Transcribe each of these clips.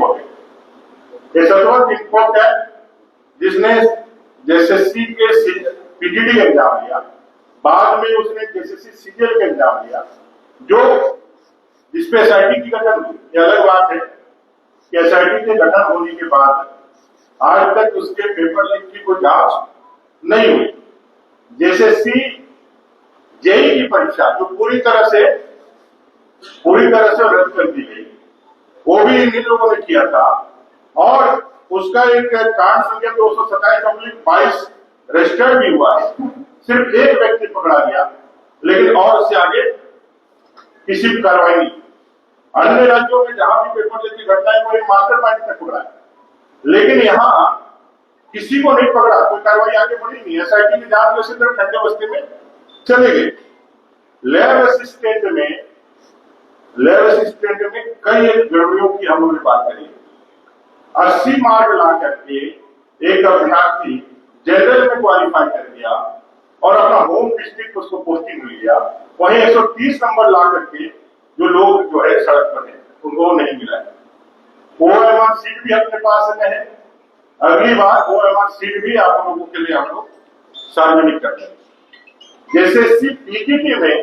Imported. ये Satwant import है जिसने जेएसएससी के पीजीडी का एग्जाम दिया, बाद में उसने जेएसएससी सीजीएल का एग्जाम दिया, जो जिसपे एसआईटी की गठन हुई। ये अलग बात है कि एसआईटी के गठन होने के बाद आज तक उसके पेपर लीक की कोई जांच नहीं हुई। जेएसएससी जेई की परीक्षा जो पूरी तरह से रद्द कर दी गई, वो भी इन लोगों ने किया था, और उसका एक कांड संख्या 227/22 रजिस्टर्ड भी हुआ है। सिर्फ एक व्यक्ति पकड़ा गया, लेकिन और उससे आगे किसी भी कार्रवाई नहीं। अन्य राज्यों में जहां भी पेपर लीक की घटनाएं हुई, मास्टरमाइंड ने पकड़ा है, लेकिन यहाँ किसी को नहीं पकड़ा, कोई कार्रवाई आगे बढ़ी नहीं। एसआईटी की जांच उसी तरह ठंडे बस्ते में चले गए। लैब असिस्टेंट में कई गड़बड़ियों की हम लोगों ने बात करी। 80 मार्क ला करके एक अभ्यर्थी जनरल में क्वालिफाई कर गया और अपना होम डिस्ट्रिक्ट उसको पोस्टिंग मिल गया, वहीं 130 नंबर ला करके जो लोग जो है सड़क पर है उनको नहीं मिला है। ओएमआर सीट भी अपने पास में है, अगली बार ओएमआर सीट भी आप लोगों के लिए हम लोग सार्वजनिक करते हैं। जैसे पीजीटी में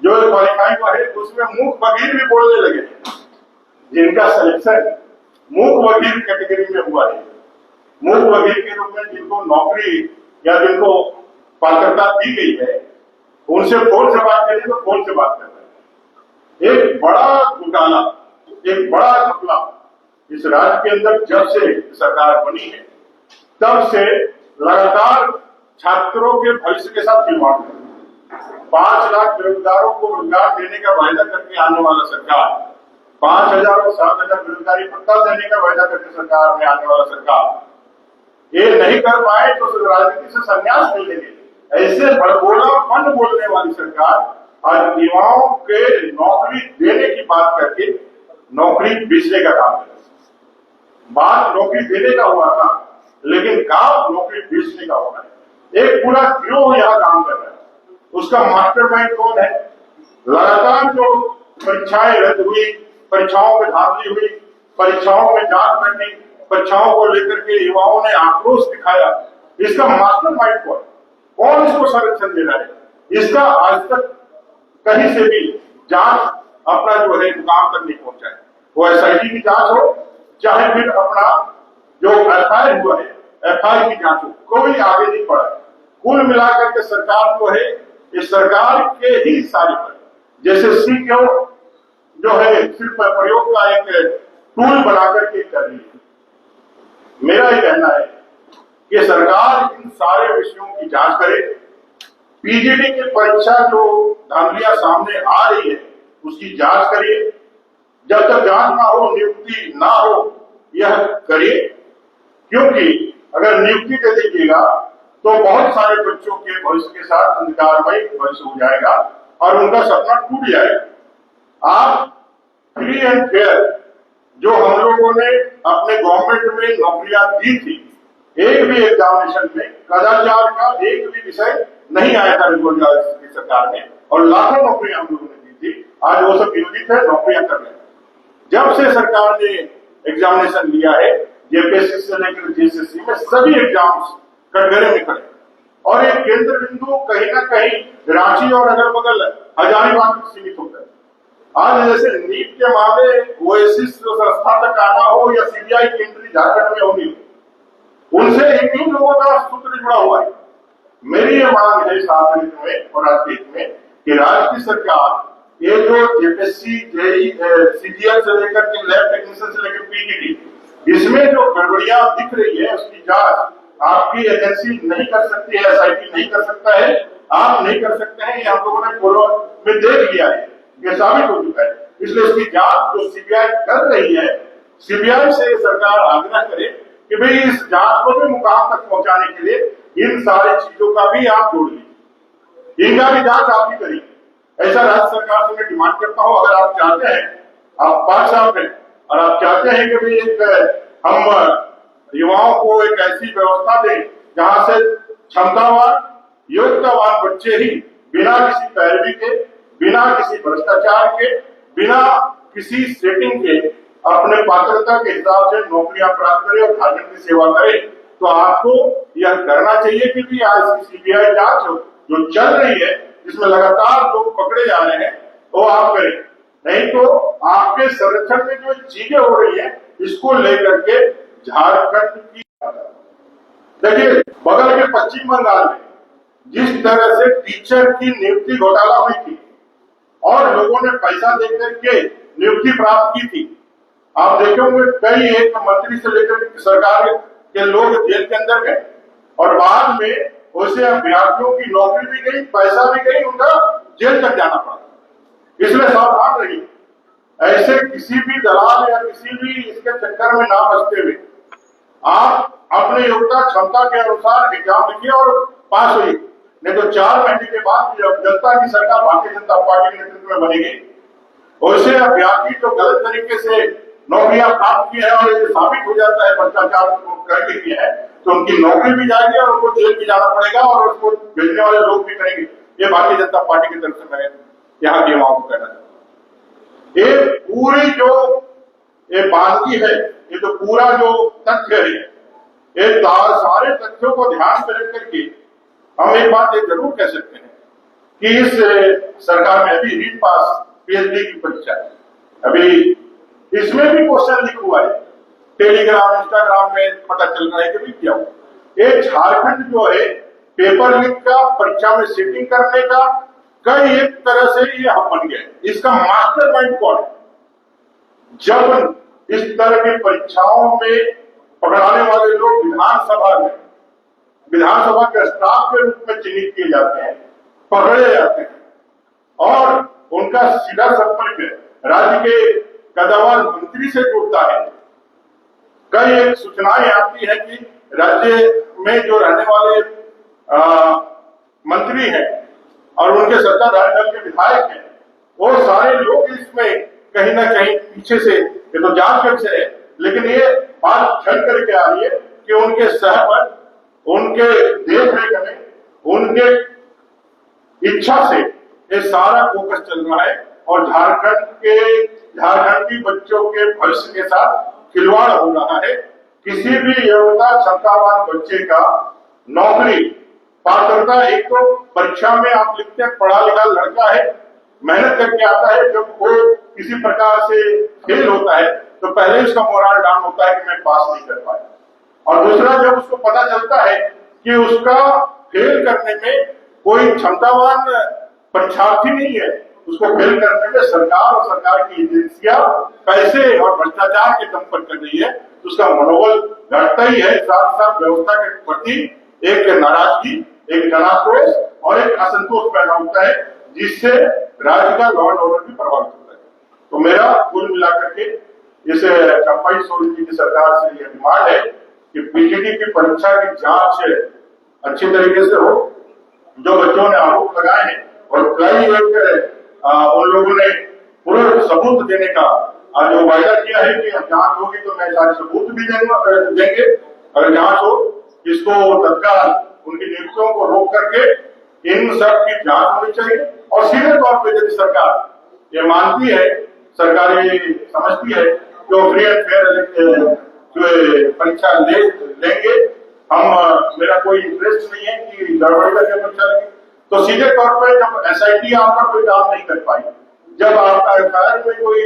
जो क्वालिफाई हुआ है उसमें मूक बधिर भी बोलने लगे, जिनका सिलेक्शन मूक बधिर कैटेगरी में हुआ है। मूक बधिर के रूप में जिनको नौकरी या जिनको पात्रता दी गई है, उनसे फोन से बात करें तो फोन से बात कर रहे हैं। एक बड़ा घोटाला, एक बड़ा घपला इस राज्य के अंदर जब से सरकार बनी है तब से लगातार छात्रों के भविष्य के साथ खिलवाड़ कर 5 लाख बेरोजगारों को रोजगार देने का वायदा करके आने वाला सरकार, 5,000 और 7,000 बेरोजगारी भत्ता देने का वायदा करके सरकार में आने वाला सरकार, ये नहीं कर पाए तो राजनीति से संन्यास नहीं लेंगे। ऐसे बड़बोलापन बोलने वाली सरकार आज युवाओं के नौकरी देने की बात करके नौकरी बेचने का काम कर, बात नौकरी देने का हुआ था लेकिन काम नौकरी बेचने का हो रहा है। एक पूरा गिरोह यहाँ काम कर रहा है, उसका मास्टरमाइंड कौन है? लगातार जो परीक्षाएं रद्द हुई, परीक्षाओं में धांधली हुई, परीक्षाओं में जांच करनी, परीक्षाओं को लेकर के युवाओं ने आक्रोश दिखाया, इसका मास्टरमाइंड कौन? कौन इसको संरक्षण दे रहा है? इसका आज तक कहीं से भी जांच अपना जो है मुकाम तक नहीं पहुंचा है। वो एसआईटी की जांच हो चाहे फिर अपना जो एफआईआर हुआ है एफआईआर की जांच हो, कोई आगे नहीं बढ़ा। कुल मिलाकर के सरकार जो है इस सरकार के ही सारे पर जेएसएससी को जो है सिर्फ प्रयोग का एक टूल बनाकर के कर रही है। मेरा ये कहना है कि सरकार इन सारे विषयों की जांच करे। पीजीटी की परीक्षा जो धांधलियां सामने आ रही है उसकी जांच करिए। जब तक जांच ना हो, नियुक्ति ना हो, यह करिए, क्योंकि अगर नियुक्ति दे दीजिएगा तो बहुत सारे बच्चों के भविष्य के साथ अंधकारमय भविष्य हो जाएगा और उनका सपना टूट जाएगा। आप फ्री एंड फेयर जो हम लोगों ने अपने गवर्नमेंट में नौकरियां दी थी, एक भी एग्जामिनेशन में कदाचार का एक भी विषय नहीं आया था की सरकार ने, और लाखों नौकरियां हम लोगों ने दी थी। आज वो सब नियोजित है, नौकरियां कर रहे हैं। जब से सरकार ने एग्जामिनेशन लिया है, जेपीएससी से लेकर जेएसएससी में सभी एग्जाम्स कटघरे में खड़े, और एक केंद्र बिंदु कहीं ना कहीं रांची और अगल बगल हजारीबाग तक सीमित होता है। आज जैसे नीट के मामले ओएसिस संस्था तक आना हो या सीबीआई की एंट्री झारखंड में होनी हो, उनसे इन लोगों का सूत्र जुड़ा हुआ है। मेरी ये मांग है साथ में और आज में कि राज्य की सरकार ये जो जेपीएससी जेई सीजीएल से लेकर के लैब टेक्नीशियन से लेकर पीजीटी, इसमें जो गड़बड़ियां दिख रही है उसकी जांच आपकी एजेंसी नहीं कर सकती है, एसआईटी नहीं कर सकता है, आप नहीं कर सकते हैं। ये हम लोगों ने पूर्व में देख लिया है, ये साबित हो चुका है। इसलिए इसकी जांच जो सीबीआई कर रही है, सीबीआई से सरकार आग्रह करे कि भाई इस जांच को भी मुकाम तक पहुंचाने के लिए इन सारी चीजों का भी आप जोड़ लीजिए, इनका भी जांच आप ही करिए। ऐसा राज्य सरकार से मैं डिमांड करता हूं। अगर आप चाहते हैं, आप 5 साल में, और आप चाहते हैं कि भाई एक हम युवाओं को एक ऐसी व्यवस्था दें जहां से क्षमतावान योग्यतावान बच्चे ही बिना किसी पैरवी के, बिना किसी भ्रष्टाचार के, बिना किसी सेटिंग के अपने पात्रता के हिसाब से नौकरियां प्राप्त करे और झारखंड की सेवा करे, तो आपको यह करना चाहिए कि भी आज की सीबीआई जांच जो चल रही है, जिसमें लगातार लोग पकड़े जा रहे हैं, वो आप करें। नहीं तो आपके संरक्षण में जो चीजें हो रही है, इसको लेकर के झारखंड की, देखिए बगल के पश्चिम बंगाल में जिस तरह से टीचर की नियुक्ति घोटाला हुई थी और लोगों ने पैसा देकर के नियुक्ति प्राप्त की थी, आप देखे होंगे कई एक मंत्री से लेकर सरकार के लोग जेल के अंदर गए और बाद में उसे अभ्यर्थियों की नौकरी भी गई, पैसा भी गई, उनका जेल तक जाना पड़ा। इसलिए सावधान रहिए, ऐसे किसी भी दलाल या किसी भी इसके चक्कर में ना फंसते हुए आप अपने योग्यता क्षमता के अनुसार एग्जाम लिखिए और पास होइए। नहीं तो 4 महीने के बाद जब जनता की सरकार भारतीय जनता पार्टी के नेतृत्व में बनेगी, वैसे अभ्यर्थी जो गलत तरीके से नौकरियां प्राप्त की है और ये साबित हो जाता है भ्रष्टाचार करके किया है, तो उनकी नौकरी भी जाएगी और उनको जेल भी जाना पड़ेगा और उसको भेजने वाले लोग भी करेंगे। ये भारतीय जनता पार्टी की तरफ से मैं यहाँ की युवाओं को कहना चाहता हूँ। ये पूरी जो ये बातगी है, ये तो पूरा जो तथ्य है, ये सारे तथ्यों को ध्यान में रख करके हम एक बात ये जरूर कह सकते हैं कि इस सरकार में अभी रीट पास पीएचडी की परीक्षा है, अभी इसमें भी क्वेश्चन लिखा हुआ है, टेलीग्राम इंस्टाग्राम में पता चल रहा है कि भी क्या हुआ। ये झारखंड जो है पेपर लीक का, परीक्षा में सीटिंग करने का कई एक तरह से ये हम बन गए। इसका मास्टरमाइंड कौन है? जब इस तरह की परीक्षाओं में पकड़ाने वाले लोग विधानसभा के स्टाफ के रूप में चिन्हित किए जाते हैं, पकड़े जाते हैं और उनका सीधा संपर्क राज्य के कदावर मंत्री से जुड़ता है। कई एक सूचनाएं आती है कि राज्य में जो रहने वाले मंत्री हैं और उनके सत्ताधारी दल के विधायक हैं, वो सारे लोग इसमें कहीं ना कहीं पीछे से, ये तो जांच कक्ष है, लेकिन ये बात चल करके आ रही है कि उनके सहमत, उनके देख रेख में, उनके इच्छा से ये सारा फोकस चल रहा है और झारखंडी बच्चों के भविष्य के साथ खिलवाड़ हो रहा है। किसी भी योग्यता क्षमतावान बच्चे का नौकरी पात्रता, एक तो परीक्षा में आप लिखते हैं पढ़ा लिखा लड़का है, मेहनत करके आता है, जब वो किसी प्रकार से फेल होता है तो पहले उसका मोरल डाउन होता है कि मैं पास नहीं कर पाया, और दूसरा जब उसको पता चलता है कि उसका फेल करने में कोई क्षमतावान परीक्षार्थी नहीं है, उसको फेल करने में सरकार और सरकार की एजेंसियां पैसे और भ्रष्टाचार के दम पर कर रही है, तो उसका मनोबल घटता ही है। साथ साथ व्यवस्था के प्रति एक नाराजगी, एक जनाक्रोश और एक असंतोष पैदा होता है, जिससे राज्य का लॉ एंड ऑर्डर भी प्रभावित होता है। तो मेरा कुल मिलाकर के इस चंपाई सोरेन जी की सरकार से यह डिमांड है कि पीजीटी की परीक्षा की जांच अच्छी तरीके से हो। जो बच्चों ने आरोप लगाए हैं और कई एक उन लोगों ने पूरे सबूत देने का जो वायदा किया है कि जांच होगी तो मैं सारे सबूत भी देंगे, अगर जांच हो, इसको तत्काल उनकी नियुक्तियों को रोक करके इन सब की जांच होनी चाहिए। और सीधे तौर पर यदि सरकार ये मानती है, सरकार ये समझती है जो फ्री एंड फेयर जो परीक्षा लेंगे, मेरा कोई इंटरेस्ट नहीं है कि गड़बड़ी करके परीक्षा लेंगे, तो सीधे तौर पर जब एसआईटी आपका कोई काम नहीं कर पाई, जब आपका एफआईआर में कोई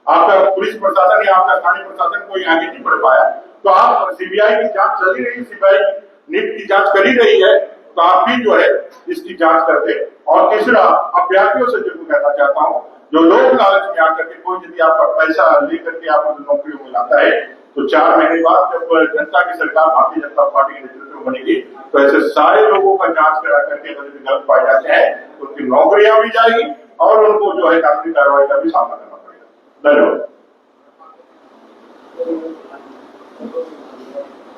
आपका पुलिस प्रशासन या आपका स्थानीय प्रशासन कोई आगे नहीं बढ़ पाया, तो आप सीबीआई की जांच चल ही रही, सीबीआई नीट की जांच कर ही रही है, तो आप भी जो है इसकी जांच कर दे। और तीसरा, अभ्यर्थियों से जरूर कहना चाहता हूं, जो लोग लालच में आकर के कोई यदि आपका पैसा लेकर के आपको नौकरी में लाता है, तो 4 महीने बाद जब जनता की सरकार भारतीय जनता पार्टी के नेतृत्व में बनेगी, तो ऐसे सारे लोगों का जांच करा करके यदि गलत पाए जाते हैं तो उनकी नौकरियां भी जाएगी और उनको जो है कानूनी कार्रवाई का भी सामना करना पड़ेगा। धन्यवाद।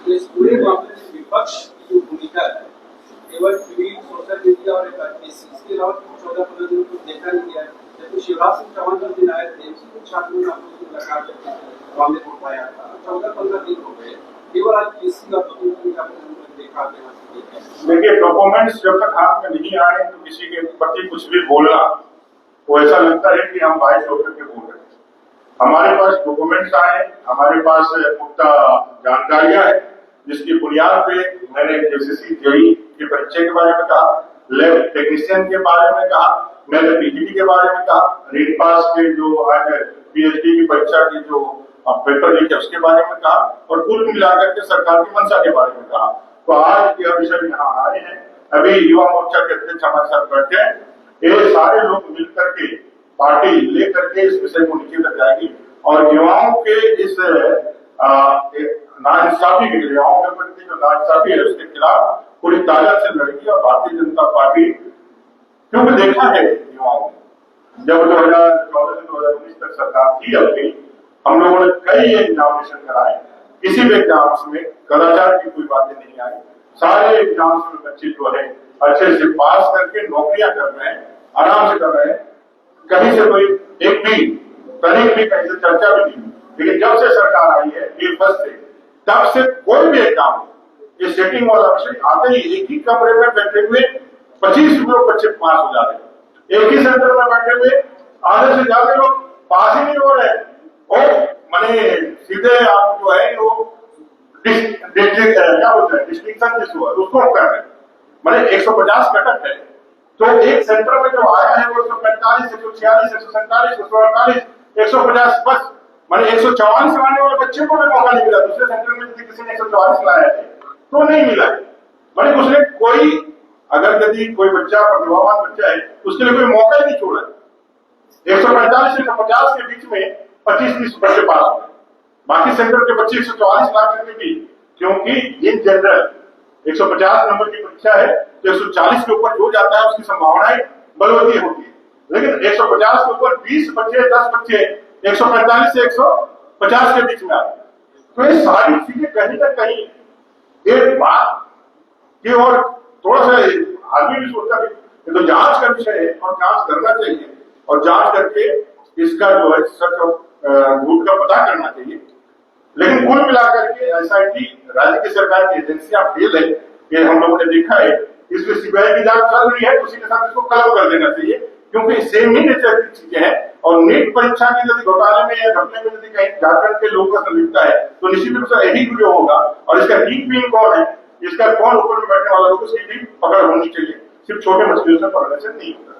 इस पूरे मामले में विपक्ष की जो भूमिका है, केवल ट्वीट, सोशल मीडिया और इसके अलावा 14-15 दिनों को देखा नहीं गया। जब शिवराज सिंह चौहान का दिन आए थे, कुछ छात्रों ने आपको मुलाकात मामले को उठाया था, 14-15 दिन हो गए, केवल आज किसी का देखा देना। देखिए, डॉक्यूमेंट्स जब तक हाथ में नहीं आए तो किसी के प्रति कुछ भी बोलना, वो ऐसा लगता है कि हम बाइक होकर के बोल रहे हैं। हमारे पास डॉक्यूमेंट्स आए, हमारे पास पुख्ता जानकारियां हैं, जिसकी बुनियाद पे मैंने जेसीसी जेई की परीक्षा के बारे में कहा, लैब टेक्नीशियन के बारे में कहा, मैंने पीजीडी के बारे में कहा, रीड पास के जो आज पीएचडी की परीक्षा की जो पेपर लीक है उसके बारे में कहा, और कुल मिलाकर के सरकार की मंशा के बारे में कहा। तो आज यह विषय यहाँ आए हैं। अभी युवा मोर्चा के अध्यक्ष हमारे साथ बैठे हैं, ये सारे लोग मिलकर के पार्टी लेकर के इस विषय को नीचे तक जाएगी और युवाओं के इस नाइंसाफी के युवाओं के प्रति जो नाइंसाफी है उसके खिलाफ पूरी ताकत से लड़ेगी। और भारतीय जनता पार्टी, क्योंकि देखा है युवाओं ने जब 2014 से 2019 तक सरकार थी अपनी, हम लोगों ने कई एग्जामिनेशन कराए, किसी भी एग्जाम्स में कदाचार की कोई बातें नहीं आई। सारे एग्जाम्स में बच्चे जो है अच्छे से पास करके नौकरियां कर रहे हैं, आराम से कर रहे हैं, कहीं से कोई एक भी तनिक भी कहीं से चर्चा भी नहीं। लेकिन जब से सरकार आई है फर्स्ट से, तब से कोई भी एग्जाम ये सेटिंग वाला विषय आते ही एक ही कमरे में बैठे हुए 25 लोग बच्चे पास हो जाते हैं। एक ही सेंटर में बैठे हुए आधे से ज्यादा लोग पास ही नहीं हो रहे। और माने सीधे आप जो है वो क्या बोलते हैं डिस्टिंक्शन जिसको उसको कर रहे हैं, माने 150 कटक है। तो एक सेंटर में जो आया है वो 145, 146, 147, 148, 150 बस, माने 144 लाने वाले बच्चे को भी मौका नहीं मिला। दूसरे सेंटर में यदि किसी ने 144 लाया है तो नहीं मिला है, माने उसने कोई, अगर यदि कोई बच्चा प्रतिभावान बच्चा है उसके लिए कोई मौका ही नहीं छोड़ा। 145 से 150 के बीच में 25-30 बच्चे पास हो गए, बाकी सेंटर के बच्चे 144 ला करके भी, क्योंकि इन जनरल 150 नंबर की परीक्षा है तो 140 के ऊपर जो जाता है उसकी संभावनाएं बलवती होती है। लेकिन 150 के ऊपर 20 बच्चे 10 बच्चे 145 से 150 के बीच में आते। तो ये सारी चीजें कहीं ना कहीं एक बात की और थोड़ा सा आदमी भी सोचता है ये तो जांच का विषय है और जांच करना चाहिए और जांच करके इसका जो है सच और झूठ का पता करना चाहिए। लेकिन कुल मिलाकर के एसआईटी राज्य की सरकार की एजेंसियां फेल है, ये हम लोगों ने देखा है। इसलिए सीबीआई की जांच चल रही है, उसी के साथ इसको कलम कर देना चाहिए, क्योंकि सेम ही नेचर की चीजें हैं। और नीट परीक्षा की यदि घोटाले में या घपले में यदि कहीं झारखंड के लोगों का संलिप्तता है तो निश्चित रूप से यही वीडियो होगा। और इसका लीक पिन कौन है, इसका कौन ऊपर में बैठने वाला लोग, उसकी भी पकड़ होनी चाहिए, सिर्फ छोटे मछलियों से पकड़ने से नहीं होता।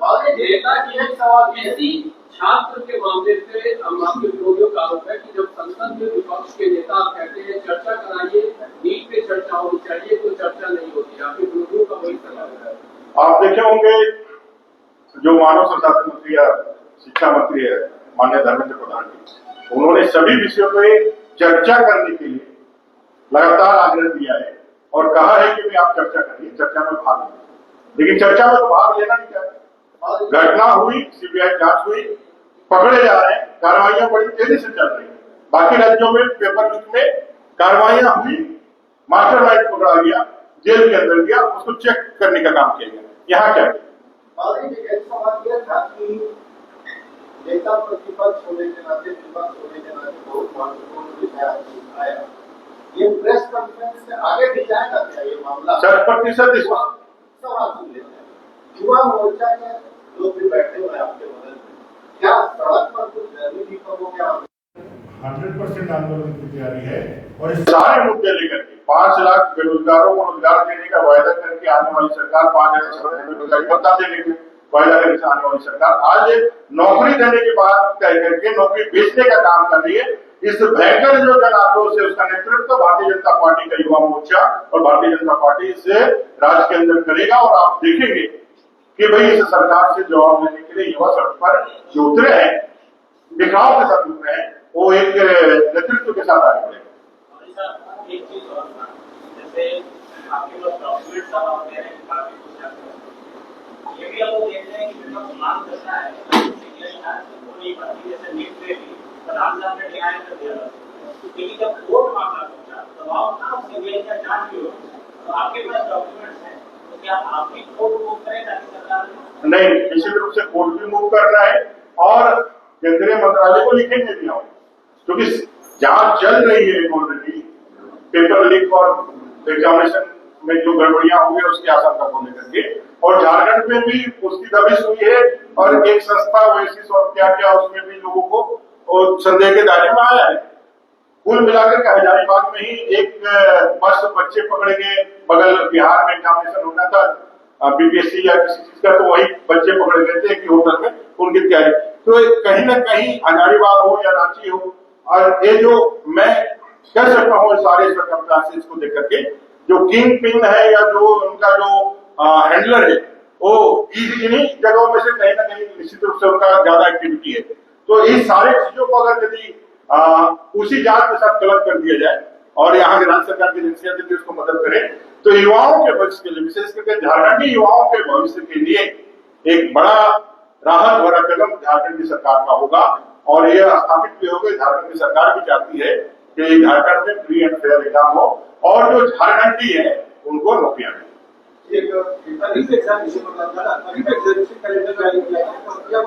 छात्र के मामले से हम आपके विरोधियों का आरोप है कि जब संसद में विपक्ष के नेता कहते हैं चर्चा कराइए, नीट पे चर्चा होनी चाहिए, तो चर्चा नहीं होती। आपके विरोधियों का वही सवाल है। आप देखे होंगे जो मानव संसाधन मंत्री या शिक्षा मंत्री है माननीय धर्मेंद्र प्रधान जी, उन्होंने सभी विषयों पे चर्चा करने के लिए लगातार आग्रह दिया है और कहा है कि आप चर्चा करिए, चर्चा में भाग लीजिए। लेकिन चर्चा में तो भाग लेना नहीं चाहते। घटना हुई, सीबीआई जांच हुई, पकड़े जा रहे हैं, कार्रवाइयां बड़ी तेजी से चल रही है। बाकी राज्यों में पेपर लीक में कार्रवाइयां हुई, मास्टरमाइंड पकड़ा गया, जेल के अंदर गया, उसको चेक करने का काम किया गया। यहाँ क्या नेता प्रतिपक्ष होने के नाते, विपक्ष होने के नाते बहुत महत्वपूर्ण विषय आया। ये प्रेस कॉन्फ्रेंस से आगे भी जाएगा क्या ये मामला? 100% इस सवाल सुन लेते हैं। युवा मोर्चा के लोग भी बैठे हुए आपके बगल में, क्या सड़क पर कुछ रैली हो क्या? 100% आंदोलन की तैयारी है और इस सारे मुद्दे लेकर के 5 लाख बेरोजगारों को रोजगार देने का वायदा करके आने वाली सरकार, 5 लाख बेरोजगारी भत्ता देने के वायदा करके आने वाली सरकार आज नौकरी देने के बाद कह करके नौकरी बेचने का काम कर रही है। इस भयंकर जो जन आक्रोश है उसका नेतृत्व भारतीय जनता पार्टी का युवा मोर्चा और भारतीय जनता पार्टी से राज्य के अंदर करेगा। और आप देखेंगे कि भाई इस सरकार से जवाब लेने के लिए युवा सड़क पर जो उतरे हैं, दिखाव के साथ उतरे हैं, वो एक नेतृत्व के साथ आगे बढ़े। एक चीज और जैसे आपके पास डॉक्यूमेंट्स होते हैं, काफी कुछ ये भी हम लोग देखते हैं कि जो मांग करता है वो नहीं पाती। जैसे नीट पे भी प्रधान साहब ने न्याय कर दिया, लेकिन जब कोर्ट मामला पहुंचा दबाव था सीबीआई का जांच भी हो, तो आपके पास डॉक्यूमेंट्स हैं, तो क्या आप भी कोर्ट मूव करें ताकि सरकार नहीं, निश्चित रूप से कोर्ट भी मूव करना है और केंद्रीय मंत्रालय को लिखेंगे भी हम, क्योंकि जांच चल रही है ऑलरेडी पेपर लीक और एग्जामिनेशन में जो गड़बड़ियां हुई है उसकी आशंका को लेकर के। और झारखंड में भी उसकी दबिश हुई है और एक संस्था ओएसिस और क्या क्या उसमें भी लोगों को संदेह के दायरे में आया है। कुल मिलाकर के हजारीबाग में ही एक बस बच्चे पकड़े गए, बगल बिहार में एग्जामिनेशन होना था बीपीएससी या किसी चीज का, तो वही बच्चे पकड़े गए थे कि होटल में उनकी तैयारी। तो कहीं ना कहीं हजारीबाग हो या रांची हो, और ये जो मैं कह सकता हूँ सारे सर्कमस्टांसेस को देख करके, जो किंग पिन है या जो उनका जो हैंडलर है, वो इन्हीं जगहों में से कहीं ना कहीं निश्चित रूप से उनका ज्यादा एक्टिविटी है। तो इस सारे चीजों को अगर यदि उसी जांच के साथ कलेक्ट कर दिया जाए और यहाँ की राज्य सरकार की एजेंसियां यदि उसको मदद करें, तो युवाओं के भविष्य के लिए, विशेष करके झारखंडी युवाओं के भविष्य के लिए एक बड़ा राहत भरा कदम झारखंड की सरकार का होगा। और यह स्थापित भी होगा, झारखंड की सरकार भी चाहती है कि झारखंड में फ्री एंड फेयर एग्जाम हो और जो झारखंडी है उनको नौकरियां मिले। एक एग्जामिनेशन कैलेंडर जारी किया है।